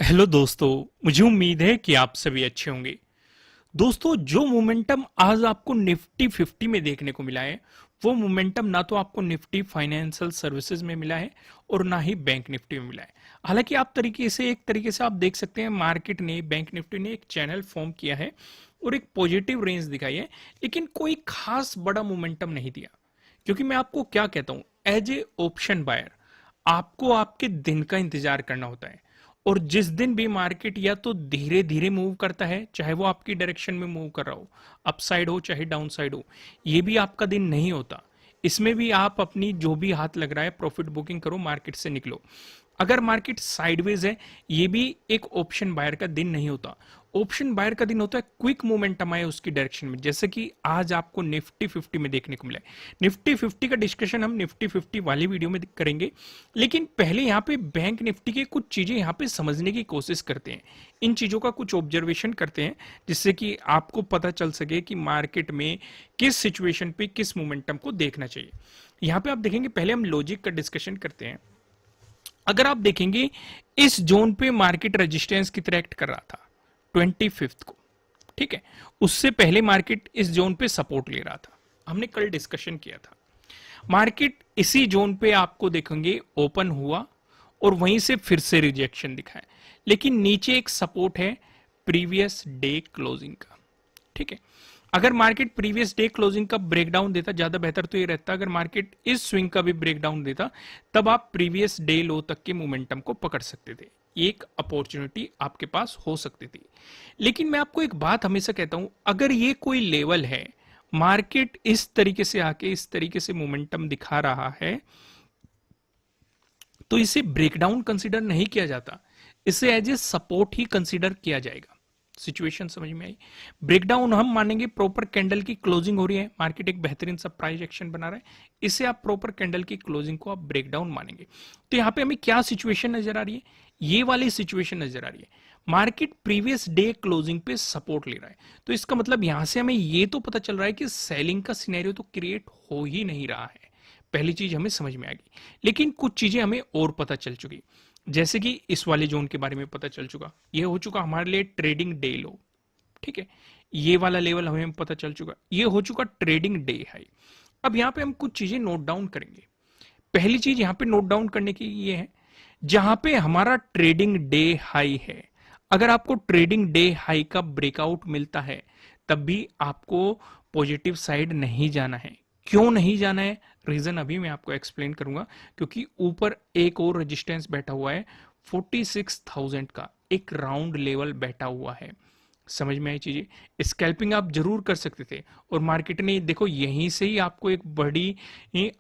Hello दोस्तों। मुझे उम्मीद है कि आप सभी अच्छे होंगे। दोस्तों, जो मोमेंटम आज आपको निफ्टी 50 में देखने को मिला है, वो मोमेंटम ना तो आपको निफ्टी फाइनेंशियल सर्विसेज में मिला है और ना ही बैंक निफ्टी में मिला है। हालांकि आप एक तरीके से आप देख सकते हैं, मार्केट ने, बैंक निफ्टी ने एक चैनल फॉर्म किया है और एक पॉजिटिव रेंज दिखाई है, लेकिन कोई खास बड़ा मोमेंटम नहीं दिया। क्योंकि मैं आपको क्या कहता हूं, एज ए ऑप्शन बायर आपको आपके दिन का इंतजार करना होता है। और जिस दिन भी मार्केट या तो धीरे धीरे मूव करता है, चाहे वो आपकी डायरेक्शन में मूव कर रहा हो, अपसाइड हो चाहे डाउन साइड हो, ये भी आपका दिन नहीं होता। इसमें भी आप अपनी जो भी हाथ लग रहा है प्रॉफिट बुकिंग करो, मार्केट से निकलो। अगर मार्केट साइडवेज है, ये भी एक ऑप्शन बायर का दिन नहीं होता। ऑप्शन बायर का दिन होता है क्विक मोमेंटम आए उसकी डायरेक्शन में, जैसे कि आज आपको निफ्टी 50 में देखने को मिला है। निफ्टी 50 का डिस्कशन हम निफ्टी 50 वाली वीडियो में करेंगे, लेकिन पहले यहाँ पे बैंक निफ्टी की कुछ चीजें यहाँ पे समझने की कोशिश करते हैं। इन चीजों का कुछ ऑब्जर्वेशन करते हैं, जिससे कि आपको पता चल सके कि मार्केट में किस सिचुएशन पे किस मोमेंटम को देखना चाहिए। यहाँ पे आप देखेंगे, पहले हम लॉजिक का डिस्कशन करते हैं। अगर आप देखेंगे, इस जोन पे मार्केट रेजिस्टेंस की तरह एक्ट कर रहा था 25 को, ठीक है। उससे पहले मार्केट इस जोन पे सपोर्ट ले रहा था, हमने कल डिस्कशन किया था। मार्केट इसी जोन पे आपको देखेंगे ओपन हुआ और वहीं से फिर से रिजेक्शन दिखाया, लेकिन नीचे एक सपोर्ट है प्रीवियस डे क्लोजिंग का, ठीक है। अगर मार्केट प्रीवियस डे क्लोजिंग का ब्रेकडाउन देता, ज्यादा बेहतर तो ये रहता अगर मार्केट इस स्विंग का भी ब्रेकडाउन देता, तब आप प्रीवियस डे लो तक के मोमेंटम को पकड़ सकते थे। एक अपॉर्चुनिटी आपके पास हो सकती थी। लेकिन मैं आपको एक बात हमेशा कहता हूं, अगर ये कोई लेवल है, मार्केट इस तरीके से आके इस तरीके से मोमेंटम दिखा रहा है, तो इसे ब्रेकडाउन कंसीडर नहीं किया जाता, इसे एज ए सपोर्ट ही कंसीडर किया जाएगा। सिचुएशन समझ में आई? ब्रेकडाउन हम मानेंगे प्रॉपर कैंडल की क्लोजिंग हो रही है, मार्केट एक बेहतरीन सा प्राइस एक्शन बना रहा है, इसे आप प्रॉपर कैंडल की क्लोजिंग को आप ब्रेकडाउन मानेंगे। तो यहां पे हमें क्या सिचुएशन नजर आ रही है? ये वाली सिचुएशन नजर आ रही है, मार्केट प्रीवियस डे क्लोजिंग पे सपोर्ट ले रहा है। तो इसका मतलब यहां से हमें ये तो पता चल रहा है कि सेलिंग का सिनेरियो तो क्रिएट हो ही नहीं रहा है। पहली चीज हमें समझ में आ गई, लेकिन कुछ चीजें हमें और पता चल चुकी, जैसे कि इस वाले जोन के बारे में पता चल चुका, ये हो चुका हमारे लिए ट्रेडिंग डे लो, ठीक है। ये वाला लेवल हमें पता चल चुका, ये हो चुका ट्रेडिंग डे हाई। अब यहां पे हम कुछ चीजें नोट डाउन करेंगे। पहली चीज यहां पे नोट डाउन करने की ये है, जहां पे हमारा ट्रेडिंग डे हाई है, अगर आपको ट्रेडिंग डे हाई का ब्रेकआउट मिलता है, तब भी आपको पॉजिटिव साइड नहीं जाना है। क्यों नहीं जाना है, रीजन अभी मैं आपको एक्सप्लेन करूंगा। क्योंकि ऊपर एक और रेजिस्टेंस बैठा हुआ है 46,000 का, एक राउंड लेवल बैठा हुआ है। समझ में आई चीजें? स्कैल्पिंग आप जरूर कर सकते थे, और मार्केट ने देखो यहीं से ही आपको एक बड़ी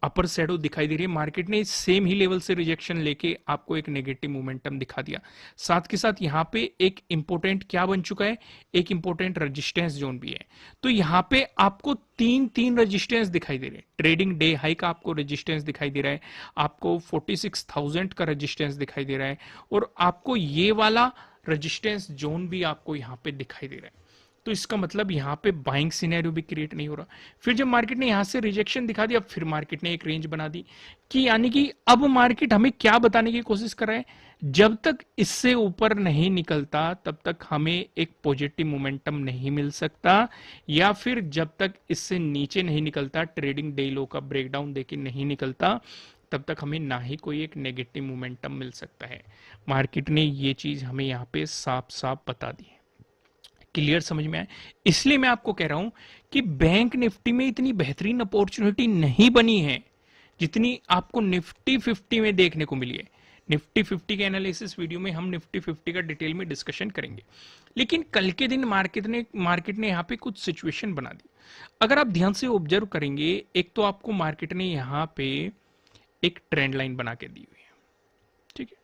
अपर शैडो दिखाई दे रही है, मार्केट ने सेम ही लेवल से रिजेक्शन लेके आपको एक नेगेटिव मोमेंटम दिखा दिया। साथ के साथ यहाँ पे एक इंपॉर्टेंट क्या बन चुका है, एक इंपॉर्टेंट रेजिस्टेंस जोन भी है। तो यहाँ पे आपको तीन तीन रेजिस्टेंस दिखाई दे रहे हैं। ट्रेडिंग डे हाई का आपको रेजिस्टेंस दिखाई दे रहा है, आपको 46,000 का रेजिस्टेंस दिखाई दे रहा है, और आपको ये वाला रेजिस्टेंस जोन भी आपको यहां पे दिखाई दे रहा है। तो इसका मतलब यहां पे बाइंग सिनेरियो भी क्रिएट नहीं हो रहा। फिर जब मार्केट ने यहां से रिजेक्शन दिखा दिया, फिर मार्केट ने एक रेंज बना दी, कि यानी कि अब मार्केट हमें क्या बताने की कोशिश कर रहा है, जब तक इससे ऊपर नहीं निकलता तब तक हमें एक पॉजिटिव मोमेंटम नहीं मिल सकता, या फिर जब तक इससे नीचे नहीं निकलता, ट्रेडिंग डे लो का ब्रेकडाउन देके नहीं निकलता, तब तक हमें ना ही कोई एक नेगेटिव मोमेंटम मिल सकता है। मार्केट ने ये चीज हमें यहाँ पे साफ साफ बता दी है। क्लियर समझ में आए? इसलिए मैं आपको कह रहा हूं कि बैंक निफ्टी में इतनी बेहतरीन अपॉर्चुनिटी नहीं बनी है जितनी आपको निफ्टी 50 में देखने को मिली है। निफ्टी 50 के एनालिसिस वीडियो में हम निफ्टी 50 का डिटेल में डिस्कशन करेंगे, लेकिन कल के दिन मार्केट ने यहाँ पे कुछ सिचुएशन बना दी। अगर आप ध्यान से ऑब्जर्व करेंगे, एक तो आपको मार्केट ने यहाँ पे एक ट्रेंड लाइन बना के दी हुई है, ठीक है।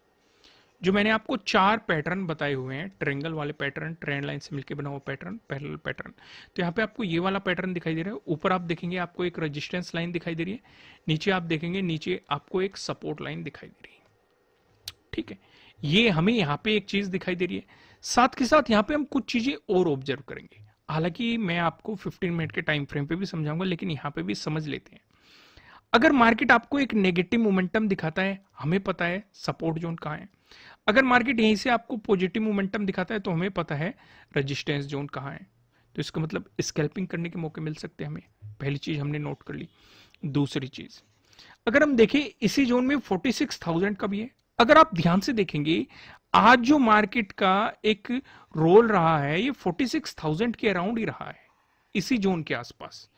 जो मैंने आपको चार पैटर्न बताए हुए हैं, ट्रेंगल वाले पैटर्न, ट्रेंड लाइन से मिलकर बना हुआ पैटर्न, पैरेलल पैटर्न, तो यहाँ पे आपको ये वाला पैटर्न दिखाई दे रहा है। ऊपर आप देखेंगे आपको एक रेजिस्टेंस लाइन दिखाई दे रही है, नीचे आप देखेंगे नीचे आपको एक सपोर्ट लाइन दिखाई दे रही है, ठीक है। ये हमें यहाँ पे एक चीज दिखाई दे रही है। साथ के साथ यहाँ पे हम कुछ चीजें और ऑब्जर्व करेंगे, हालांकि मैं आपको 15 मिनट के टाइम फ्रेम पे भी समझाऊंगा, लेकिन यहाँ पे भी समझ लेते हैं। अगर मार्केट आपको एक नेगेटिव मोमेंटम दिखाता है, हमें पता है सपोर्ट जोन कहाँ है। अगर मार्केट यहीं से आपको पॉजिटिव मोमेंटम दिखाता है तो हमें पता है रेजिस्टेंस जोन कहाँ है, तो इसका मतलब स्कैल्पिंग करने के मौके मिल सकते हैं हमें। पहली चीज हमने नोट कर ली। दूसरी चीज, अगर हम देखें इसी जोन में 46,000 का भी है। अगर आप ध्यान से देखेंगे आज जो मार्केट का एक रोल रहा है ये 46,000 के अराउंड ही रहा है, इसी जोन के आसपास।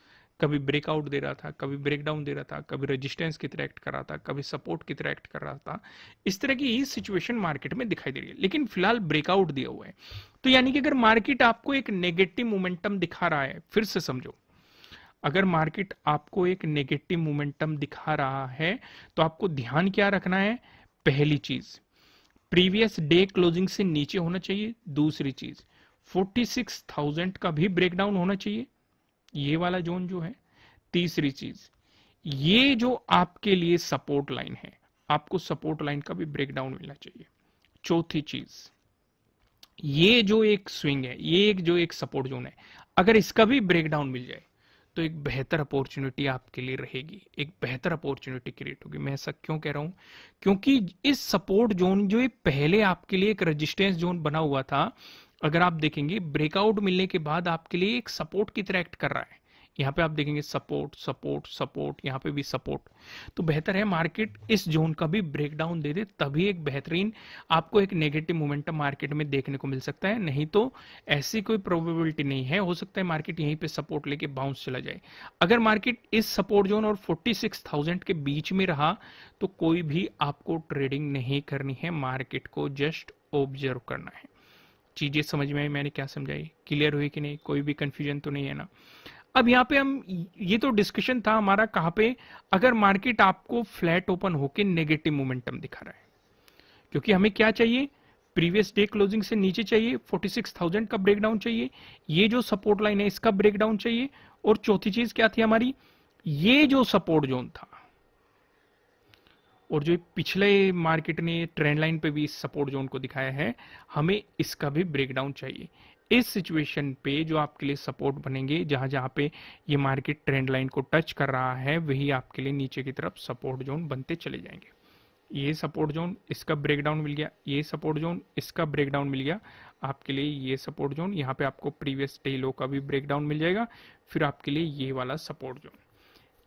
कभी ब्रेकआउट दे रहा था, कभी ब्रेकडाउन दे रहा था, कभी रेजिस्टेंस की तरह एक्ट कर रहा था, कभी सपोर्ट की तरह एक्ट कर रहा था। इस तरह की सिचुएशन मार्केट में दिखाई दे रही है, लेकिन फिलहाल ब्रेकआउट दिया हुआ है। तो यानी कि अगर मार्केट आपको एक नेगेटिव मोमेंटम दिखा रहा है, फिर से समझो, अगर मार्केट आपको एक नेगेटिव मोमेंटम दिखा रहा है तो आपको ध्यान क्या रखना है? पहली चीज, प्रीवियस डे क्लोजिंग से नीचे होना चाहिए। दूसरी चीज, 46,000 का भी ब्रेकडाउन होना चाहिए, ये वाला जोन जो है। तीसरी चीज, ये जो आपके लिए सपोर्ट लाइन है, आपको सपोर्ट लाइन का भी ब्रेकडाउन मिलना चाहिए। चौथी चीज, ये जो एक स्विंग है, ये एक जो एक सपोर्ट जोन है, अगर इसका भी ब्रेकडाउन मिल जाए तो एक बेहतर अपॉर्चुनिटी आपके लिए रहेगी, एक बेहतर अपॉर्चुनिटी क्रिएट होगी। मैं ऐसा क्यों कह रहा हूं? क्योंकि इस सपोर्ट जोन जो ये पहले आपके लिए एक रेजिस्टेंस जोन बना हुआ था, अगर आप देखेंगे ब्रेकआउट मिलने के बाद आपके लिए एक सपोर्ट की तरह एक्ट कर रहा है। यहाँ पे आप देखेंगे सपोर्ट सपोर्ट सपोर्ट, यहाँ पे भी सपोर्ट। तो बेहतर है मार्केट इस जोन का भी ब्रेकडाउन दे दे, तभी एक बेहतरीन आपको एक नेगेटिव मोमेंटम मार्केट में देखने को मिल सकता है। नहीं तो ऐसी कोई प्रोबेबिलिटी नहीं है, हो सकता है मार्केट यहीं पे सपोर्ट लेके बाउंस चला जाए। अगर मार्केट इस सपोर्ट जोन और 46,000 के बीच में रहा तो कोई भी आपको ट्रेडिंग नहीं करनी है, मार्केट को जस्ट ऑब्जर्व करना है। चीजें समझ में आई मैंने क्या समझाई? क्लियर हुई कि नहीं? कोई भी कंफ्यूजन तो नहीं है ना? अब यहाँ पे हम, ये तो डिस्कशन था हमारा कहाँ पे, अगर मार्केट आपको फ्लैट ओपन होके नेगेटिव मोमेंटम दिखा रहा है, क्योंकि हमें क्या चाहिए? प्रीवियस डे क्लोजिंग से नीचे चाहिए, 46,000 का ब्रेकडाउन चाहिए, ये जो सपोर्ट लाइन है इसका ब्रेकडाउन चाहिए, और चौथी चीज क्या थी हमारी? ये जो सपोर्ट जोन था और जो पिछले मार्केट ने ट्रेंड लाइन पे भी इस सपोर्ट जोन को दिखाया है, हमें इसका भी ब्रेकडाउन चाहिए। इस सिचुएशन पे जो आपके लिए सपोर्ट बनेंगे, जहां जहां पे ये मार्केट ट्रेंड लाइन को टच कर रहा है, वही आपके लिए नीचे की तरफ सपोर्ट जोन बनते चले जाएंगे। ये सपोर्ट जोन, इसका ब्रेकडाउन मिल गया, ये सपोर्ट जोन, इसका ब्रेकडाउन मिल गया आपके लिए, ये सपोर्ट जोन, यहाँ पे आपको प्रीवियस डे लो का भी ब्रेकडाउन मिल जाएगा, फिर आपके लिए ये वाला सपोर्ट जोन।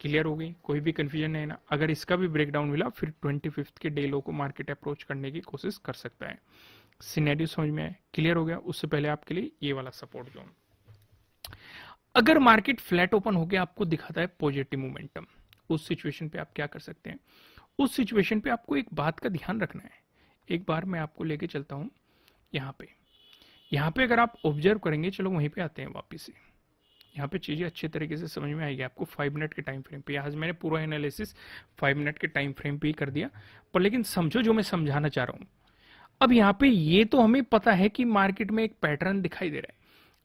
क्लियर हो गई? कोई भी कंफ्यूजन नहीं ना? अगर इसका भी ब्रेकडाउन मिला फिर 25th के डे लो को मार्केट अप्रोच करने की कोशिश कर सकता है। सिनेरियो समझ में आया? क्लियर हो गया? उससे पहले आपके लिए ये वाला सपोर्ट जोन। अगर मार्केट फ्लैट ओपन होकर आपको दिखाता है पॉजिटिव मोमेंटम, उस सिचुएशन पे आप क्या कर सकते हैं? उस सिचुएशन पे आपको एक बात का ध्यान रखना है। एक बार मैं आपको लेके चलता हूं यहाँ पे अगर आप ऑब्जर्व करेंगे, चलो वहीं पे आते हैं वापिस से। यहाँ पे चीजें अच्छे तरीके से समझ में आएगी आपको 5 मिनट के टाइम फ्रेम पे। आज मैंने पूरा एनालिसिस 5 मिनट के टाइम फ्रेम पे ही कर दिया, पर लेकिन समझो जो मैं समझाना चाह रहा हूं। अब यहाँ पे ये तो हमें पता है कि मार्केट में एक पैटर्न दिखाई दे रहा है।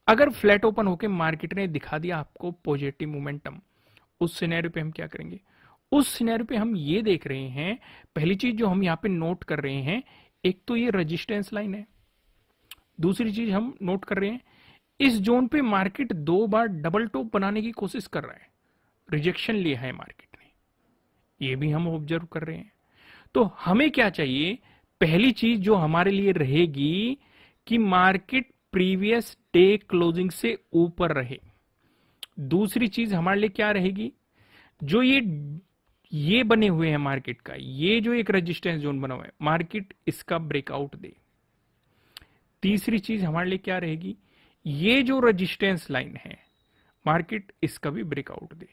अगर फ्लैट ओपन होकर मार्केट ने दिखा दिया आपको पॉजिटिव मोमेंटम, उस सिनेरियो पे हम क्या करेंगे? उस सिनेरियो पे हम ये देख रहे हैं, पहली चीज जो हम यहाँ पे नोट कर रहे हैं, एक तो ये रेजिस्टेंस लाइन है। दूसरी चीज हम नोट कर रहे हैं, इस जोन पे मार्केट 2 बार डबल टॉप बनाने की कोशिश कर रहा है, रिजेक्शन लिया है मार्केट ने, ये भी हम ऑब्जर्व कर रहे हैं। तो हमें क्या चाहिए? पहली चीज जो हमारे लिए रहेगी कि मार्केट प्रीवियस डे क्लोजिंग से ऊपर रहे। दूसरी चीज हमारे लिए क्या रहेगी? जो ये बने हुए हैं मार्केट का, ये जो एक रेजिस्टेंस जोन बना हुआ है, मार्केट इसका ब्रेकआउट दे। तीसरी चीज हमारे लिए क्या रहेगी? ये जो रेजिस्टेंस लाइन है, मार्केट इसका भी ब्रेकआउट दे,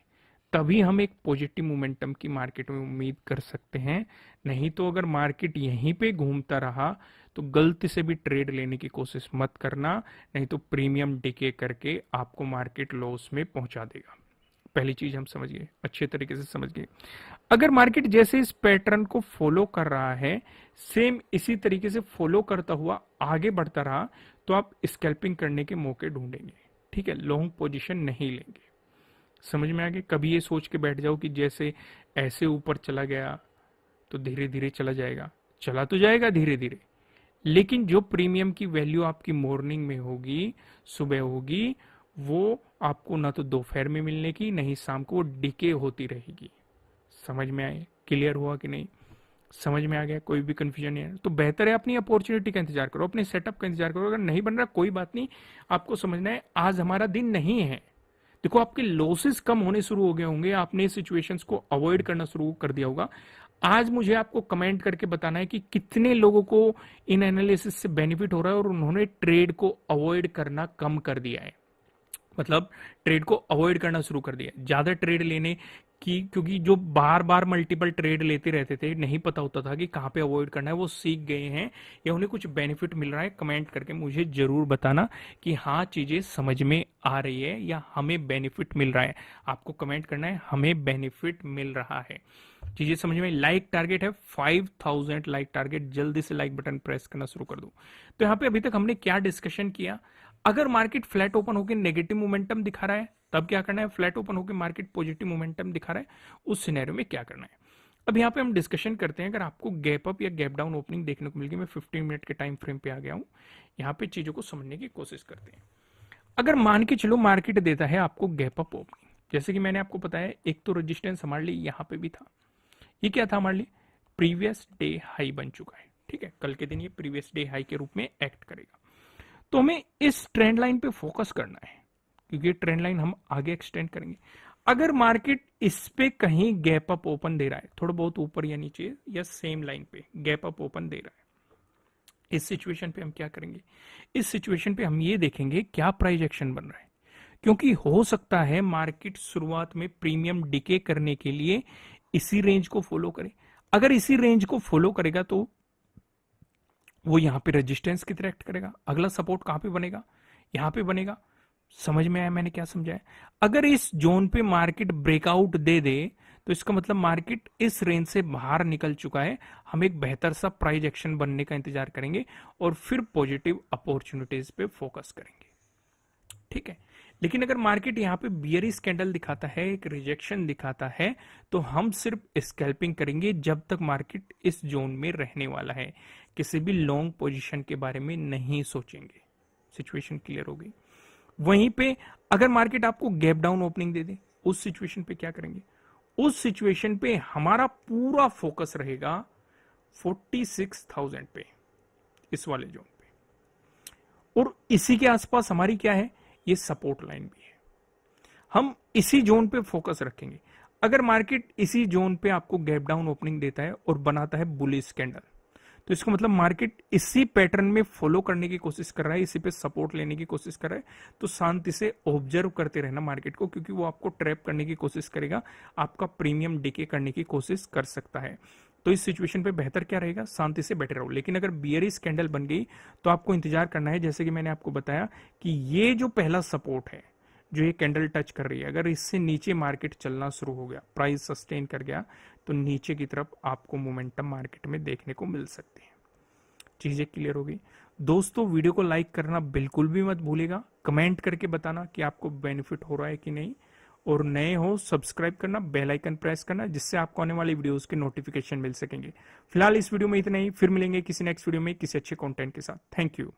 तभी हम एक पॉजिटिव मोमेंटम की मार्केट में उम्मीद कर सकते हैं। नहीं तो अगर मार्केट यहीं पे घूमता रहा तो गलती से भी ट्रेड लेने की कोशिश मत करना, नहीं तो प्रीमियम डिके करके आपको मार्केट लॉस में पहुंचा देगा। पहली चीज हम समझ गए, अच्छे तरीके से समझ गए। अगर मार्केट जैसे इस पैटर्न को फॉलो कर रहा है, सेम इसी तरीके से फॉलो करता हुआ आगे बढ़ता रहा, तो आप स्कैल्पिंग करने के मौके ढूंढेंगे। ठीक है, लॉन्ग पोजीशन नहीं लेंगे। समझ में आ गया? कभी ये सोच के बैठ जाओ कि जैसे ऐसे ऊपर चला गया तो धीरे धीरे चला जाएगा, चला तो जाएगा धीरे धीरे, लेकिन जो प्रीमियम की वैल्यू आपकी मॉर्निंग में होगी, सुबह होगी, वो आपको ना तो दोपहर में मिलने की, नहीं शाम को, वो डिके होती रहेगी। समझ में आए? क्लियर हुआ कि नहीं? समझ में आ गया, कोई भी कंफ्यूजन नहीं है तो बेहतर है अपनी अपॉर्चुनिटी का इंतजार करो, अपने सेटअप का इंतजार करो। अगर नहीं बन रहा कोई बात नहीं, आपको समझना है आज हमारा दिन नहीं है। देखो आपके लॉसेस कम होने शुरू हो गए होंगे, आपने सिचुएशंस को अवॉइड करना शुरू कर दिया होगा। आज मुझे आपको कमेंट करके बताना है कि कितने लोगों को इन एनालिसिस से बेनिफिट हो रहा है और उन्होंने ट्रेड को अवॉइड करना कम कर दिया है, मतलब ट्रेड को अवॉइड करना शुरू कर दिया, ज्यादा ट्रेड लेने की, क्योंकि जो बार बार मल्टीपल ट्रेड लेते रहते थे, नहीं पता होता था कि कहाँ पे अवॉइड करना है, वो सीख गए हैं या उन्हें कुछ बेनिफिट मिल रहा है। कमेंट करके मुझे जरूर बताना कि हाँ चीजें समझ में आ रही है या हमें बेनिफिट मिल रहा है। आपको कमेंट करना है हमें बेनिफिट मिल रहा है, चीजें समझ में। लाइक टारगेट है 5000 लाइक टारगेट, जल्दी से लाइक बटन प्रेस करना शुरू कर दो। तो यहाँ पे अभी तक हमने क्या डिस्कशन किया, अगर मार्केट फ्लैट ओपन होकर नेगेटिव मोमेंटम दिखा रहा है तब क्या करना है, फ्लैट ओपन होकर मार्केट पॉजिटिव मोमेंटम दिखा रहा है उस सिनेरियो में क्या करना है। अब यहाँ पे हम डिस्कशन करते हैं, अगर आपको गैप अप या गैप डाउन ओपनिंग देखने को मिल गई, मैं 15 मिनट के टाइम फ्रेम पे आ गया हूं, यहाँ पे चीजों को समझने की कोशिश करते हैं। अगर मान के चलो मार्केट देता है आपको गैप अप ओपनिंग, जैसे कि मैंने आपको बताया एक तो रेजिस्टेंस हमारे लिए यहाँ पे भी था, ये क्या था हमारे लिए, प्रीवियस डे हाई बन चुका है, ठीक है, कल के दिन ये प्रीवियस डे हाई के रूप में एक्ट करेगा। तो हमें इस ट्रेंड लाइन पे फोकस करना है, क्योंकि ट्रेंड लाइन हम आगे एक्सटेंड करेंगे। अगर मार्केट इस पे कहीं गैप अप ओपन दे रहा है, थोड़ा बहुत ऊपर या नीचे या सेम लाइन पे गैप अप ओपन दे रहा है, इस सिचुएशन पे हम क्या करेंगे, इस सिचुएशन पे हम ये देखेंगे क्या प्राइस एक्शन बन रहा है, क्योंकि हो सकता है मार्केट शुरुआत में प्रीमियम डिके करने के लिए इसी रेंज को फॉलो करे। अगर इसी रेंज को फॉलो करेगा तो वो यहां पे रेजिस्टेंस की तरह एक्ट करेगा, अगला सपोर्ट कहां पे बनेगा, यहां पे बनेगा। समझ में आया मैंने क्या समझाया। अगर इस जोन पे मार्केट ब्रेकआउट दे दे तो इसका मतलब मार्केट इस रेंज से बाहर निकल चुका है, हम एक बेहतर सा प्राइस एक्शन बनने का इंतजार करेंगे और फिर पॉजिटिव अपॉर्चुनिटीज पे फोकस करेंगे, ठीक है। लेकिन अगर मार्केट यहाँ पे बियरिश कैंडल दिखाता है, एक रिजेक्शन दिखाता है, तो हम सिर्फ स्कैल्पिंग करेंगे जब तक मार्केट इस जोन में रहने वाला है, किसी भी लॉन्ग पोजीशन के बारे में नहीं सोचेंगे। सिचुएशन क्लियर हो गई। वहीं पे अगर मार्केट आपको गैप डाउन ओपनिंग दे दे, उस सिचुएशन पे क्या करेंगे, उस सिचुएशन पे हमारा पूरा फोकस रहेगा 46,000 पे, इस वाले जोन पे, और इसी के आसपास हमारी क्या है, ये सपोर्ट लाइन भी है, हम इसी जोन पे फोकस रखेंगे। अगर मार्केट इसी जोन पे आपको गैप डाउन ओपनिंग देता है और बनाता है बुलिश कैंडल, तो इसका मतलब मार्केट इसी पैटर्न में फॉलो करने की कोशिश कर रहा है, इसी पे सपोर्ट लेने की कोशिश कर रहा है। तो शांति से ऑब्जर्व करते रहना मार्केट को, क्योंकि वो आपको ट्रैप करने की कोशिश करेगा, आपका प्रीमियम डिके करने की कोशिश कर सकता है। तो इस सिचुएशन पे बेहतर क्या रहेगा, शांति से बैठे रहो। लेकिन अगर बियरिश कैंडल बन गई तो आपको इंतजार करना है, जैसे कि मैंने आपको बताया कि ये जो पहला सपोर्ट है जो ये कैंडल टच कर रही है, अगर इससे नीचे मार्केट चलना शुरू हो गया, प्राइस सस्टेन कर गया, तो नीचे की तरफ आपको मोमेंटम मार्केट में देखने को मिल सकती है। चीजें क्लियर हो गई दोस्तों। वीडियो को लाइक करना बिल्कुल भी मत भूलेगा, कमेंट करके बताना कि आपको बेनिफिट हो रहा है कि नहीं, और नए हो सब्सक्राइब करना, बेल आइकन प्रेस करना, जिससे आपको आने वाली वीडियोस के नोटिफिकेशन मिल सकेंगे। फिलहाल इस वीडियो में इतना ही, फिर मिलेंगे किसी नेक्स्ट वीडियो में किसी अच्छे कंटेंट के साथ। Thank you.